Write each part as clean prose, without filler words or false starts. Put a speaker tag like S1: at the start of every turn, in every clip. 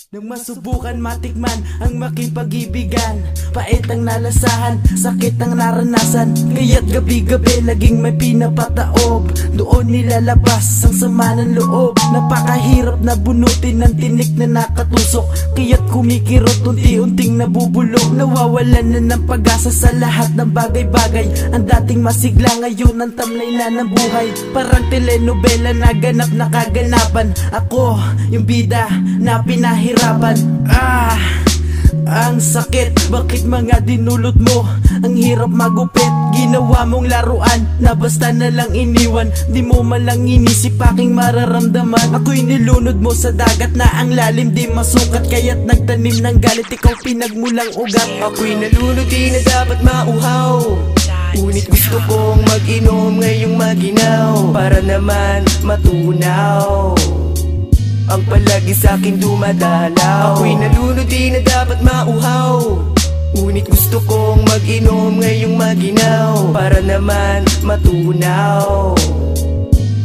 S1: Nang masubukan matikman ang makipag-ibigan, pait ang nalasahan, sakit ang naranasan. Kaya't gabi-gabi laging may pinapataob, doon nilalabas ang sama ng loob. Napakahirap na bunutin ng tinik na nakatusok, kaya't kumikirot unti-unting nabubulok. Nawawalan na ng pag-asa sa lahat ng bagay-bagay. Ang dating masigla ngayon ang tamlay na ng buhay. Parang telenovela na ganap na kaganapan. Ako yung bida na pinahirapan. Ang sakit, bakit mga dinulot mo? Ang hirap magupit, ginawa mong laruan na basta na lang iniwan. Di mo malang inisip aking mararamdaman. Ako'y nilunod mo sa dagat na ang lalim di masukat, kaya't nagtanim ng galit, ikaw pinagmulang ugat.
S2: Ako'y nalunod di na dapat mauhaw, ngunit gusto kong mag-inom ngayong maginaw, para naman matunaw ang palagi sa'kin dumadalaw. Ako'y nalunod di na dapat mauhaw, ngunit gusto kong mag-inom ngayong maginaw, para naman matunaw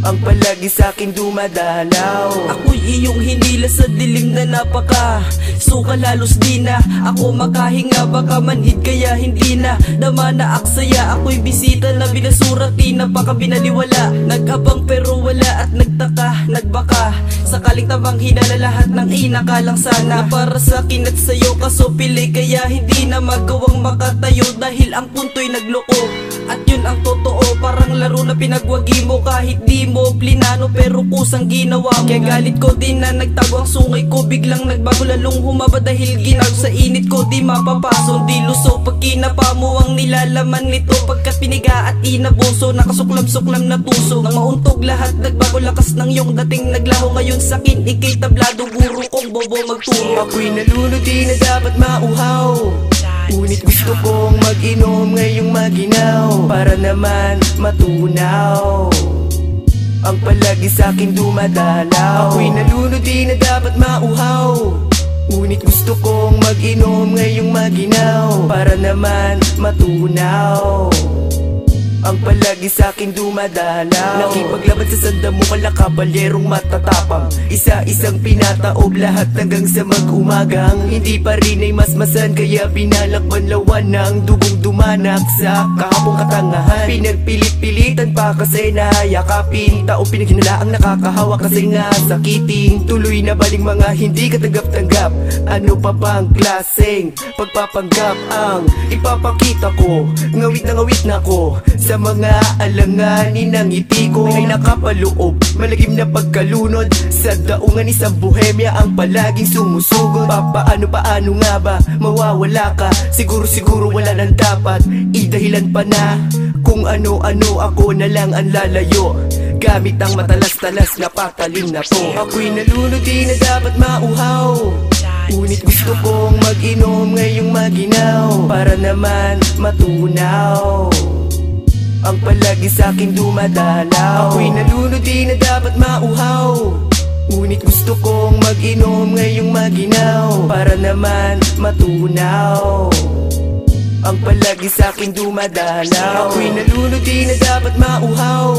S2: ang palagi sa'kin dumadalaw.
S3: Ako'y iyong hinila sa dilim na napaka sukal, halos di na ako makahinga. Baka manhid kaya hindi na naman na aksaya. Ako'y bisita na binasurat, di napaka binaliwala. Nag-abang pero wala at nagtaka, nagbaka. Sakaling tamang hinala lahat ng inakalang sana para sa akin at sa'yo, kaso pili kaya hindi na magawang makatayo. Dahil ang punto'y nagloko at yun ang totoo. Parang laro na pinagwagi mo kahit di mo plinano, pero kusang ginawa mo. Kaya galit ko din na nagtago ang sungay ko, biglang nagbago lalong humaba dahil ginag sa init ko. Di mapapaso, di luso pag kinapa mo ang nilalaman nito. Pagkat piniga at inabuso, nakasuklam-suklam na puso. Nang mauntog lahat, nagbago lakas ng iyong dating naglaho. Ngayon sakin ikay tablado, guro kong bobo magturo.
S2: Ako'y nalunod di na dapat mauhaw, ngunit gusto kong mag-inom ngayong maginaw, para naman matunaw ang palagi sa'kin dumadalaw. Ako'y nalunod di na dapat mauhaw, ngunit gusto kong mag-inom ngayong maginaw, para naman matunaw ang palagi sa'kin dumadalaw. Nakipaglaban sa sanda mo, kalakabalyerong matatapang, isa-isang pinataob lahat hanggang sa mag-umagang. Hindi pa rin ay masmasan, kaya binalakban lawan ng dugong dumanak sa kahapong katangahan. Pinagpilit-pilitan pa kasi nahayakapin, tao pinaghinalaang nakakahawa kasi nga sakitin. Tuloy na baling mga hindi katanggap-tanggap, ano pa bang klaseng pagpapanggap ang ipapakita ko? Ngawit na ngawit na ko sa mga alanganin ng ngiti ko, ay nakapaloob malagim na pagkalunod sa daungan isang bohemya ang palaging sumusugod. Paano nga ba mawawala ka? Siguro wala nang dapat idahilan pa na kung ano-ano, ako na lang ang lalayo gamit ang matalas-talas na patalim na to. Ako'y nalunod di na dapat mauhaw, ngunit gusto kong mag-inom ngayong maginaw, para naman matunaw ang palagi sa'kin dumadalaw. Ako'y nalunod di na dapat mauhaw, ngunit gusto kong mag-inom ngayong maginaw, para naman matunaw ang palagi sa'kin dumadalaw. Ako'y nalunod di na dapat mauhaw,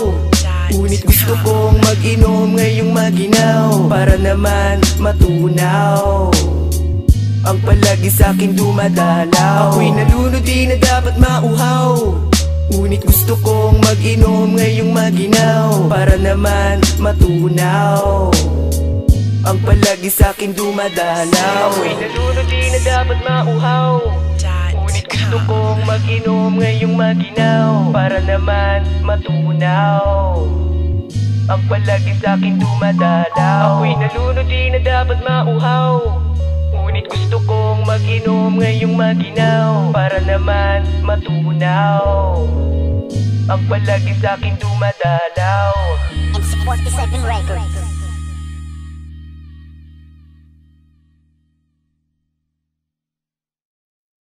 S2: ngunit gusto kong mag-inom ngayong maginaw, para naman matunaw ang palagi sa'kin dumadalaw. Ako'y nalunod di na dapat mauhaw, ngunit gusto kong mag-inom ngayong maginaw, para naman matunaw ang palagi sa'kin dumadalaw. Ako'y nalunod di na dapat mauhaw, ngunit gusto kong mag-inom ngayong maginaw, para naman matunaw ang palagi sa'kin dumadalaw. Ako'y nalunod di na dapat mauhaw, ngunit gusto kong mag-inom ngayong maginaw, para naman matunaw ang palagi sa'kin dumadalaw.
S4: MC47 Records.